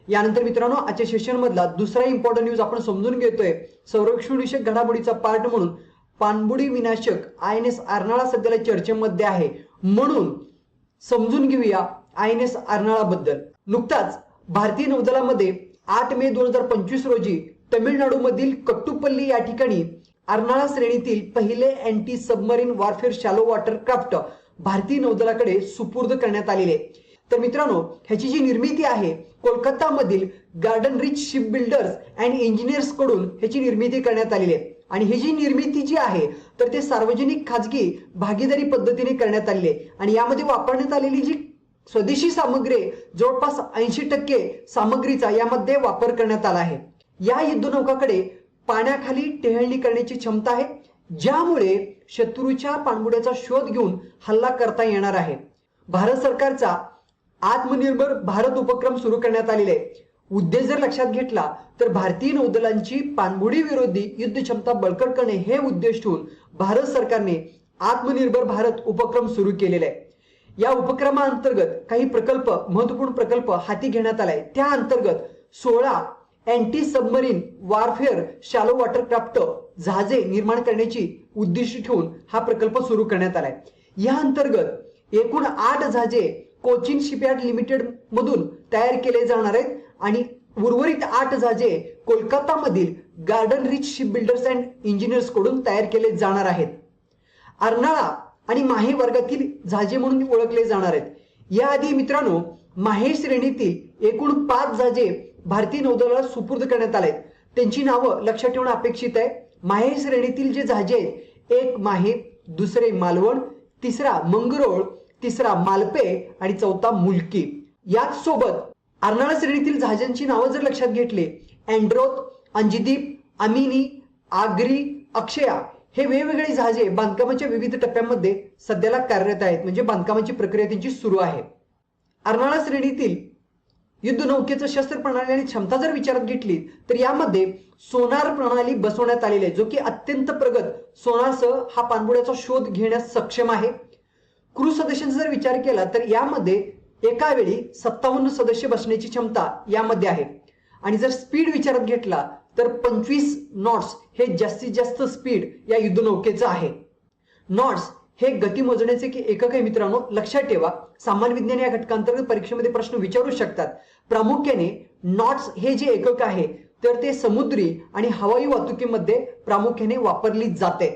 यानंतर मित्रांनो आजच्या सेशन मधला दुसरा इम्पॉर्टंट न्यूज आपण समजून घेतोय संरक्षण विषयक घडामोडीचा पार्ट म्हणून पाणबुडी विनाशक INS अर्नाळा सध्याला चर्चेमध्ये आहे, म्हणून समजून घेऊया INS अर्नाळा बद्दल। नुकताच भारतीय नौदलामध्ये 8 मे 2025 रोजी तमिळनाडू मधील कट्टुपल्ली या ठिकाणी अर्नाळा श्रेणीतील पहिले anti submarine warfare shallow water craft भारतीय नौदलाकडे सुपूर्द करण्यात आलेले आहे। तर मित्रांनो ह्याची जी निर्मिती आहे कोलकाता मधील garden rich ship builders and engineers कडून ह्याची निर्मिती करण्यात आलेली आहे आणि ही जी निर्मिती जी आहे तर ते सार्वजनिक खाजगी भागीदारी पद्धतीने करण्यात आलेली आहे आणि यामध्ये वापरण्यात आलेली जी स्वदेशी सामग्री जवळपास 80% सामग्रीचा यामध्ये वापर करण्यात आला आहे। या युद्धनौकाकडे पाण्याखाली टेहळणी करण्याची क्षमता आहे, ज्यामुळे शत्रूच्या पाणबुड्याचा शोध घेऊन हल्ला करता येणार आहे। भारत सरकारचा आत्मनिर्भर भारत उपक्रम सुरू करण्यात आलेला आहे। उद्देश जर लक्षात घेतला तर भारतीय नौदलांची पाणबुडी विरोधी युद्ध क्षमता बळकट करणे हे उद्देश ठेवून भारत सरकारने आत्मनिर्भर भारत उपक्रम सुरू केलेला आहे। या उपक्रमाअंतर्गत काही प्रकल्प महत्त्वपूर्ण प्रकल्प हाती घेण्यात आलाय। त्या अंतर्गत 16 anti submarine warfare shallow water craft जहाजे निर्माण करण्याची उद्दिष्ट ठेवून हा प्रकल्प सुरू करण्यात आलाय। या अंतर्गत एकूण 8 जहाजे कोचिन शिपयार्ड लिमिटेड मधून तयार केले जाणार आहेत आणि उर्वरित 8 जहाजे कोलकाता मधील garden rich ship builders and engineers कडून तयार केले जाणार आहेत। अर्नाळा आणि माहे वर्गातील जहाजे म्हणून ओळखले जाणार आहेत। याआधी मित्रांनो माहे श्रेणीतील एकूण 5 जहाजे भारतीय नौदलाला सुपूर्द करण्यात आले। त्यांची नावं लक्षात ठेवणे अपेक्षित आहे। माहे श्रेणीतील जे जहाजे आहेत, एक माहे, दुसरे मालवण, तिसरा मंगरोळ, तिसरा मालपे आणि चौथा मुलकी। याच सोबत अर्नाळा श्रेणीतील जहाजांची नावं जर लक्षात घेतली, अँड्रोथ, अंजदीप, अमिनी, आगरी, अक्षया हे वेगवेगळे जहाजे बांधकामाच्या विविध टप्प्यांमध्ये सध्याला कार्यरत आहेत, म्हणजे बांधकामाची प्रक्रिया त्यांची सुरू आहे। अर्नाळा श्रेणीतील युद्धनौकेचं शस्त्र प्रणाली आणि क्षमता जर विचारात घेतली तर यामध्ये सोनार प्रणाली बसवण्यात आलेली आहे, जो की अत्यंत प्रगत सोनारसह हा पाणबुड्याचा शोध घेण्यास सक्षम आहे। क्रू सदस्यांचा जर विचार केला तर यामध्ये एका वेळी 57 सदस्य बसण्याची क्षमता यामध्ये आहे आणि जर स्पीड विचारात घेतला तर 25 नॉट्स हे जास्तीत जास्त स्पीड या युद्धनौकेचं आहे। नॉट्स हे गती मोजण्याचे एकक आहे मित्रांनो, लक्षात ठेवा। सामान्य विज्ञान या घटकांतर्गत परीक्षेमध्ये प्रश्न विचारू शकतात। प्रामुख्याने नॉट्स हे जे एकक आहे तर ते समुद्री आणि हवाई वाहतुकीमध्ये प्रामुख्याने वापरली जाते।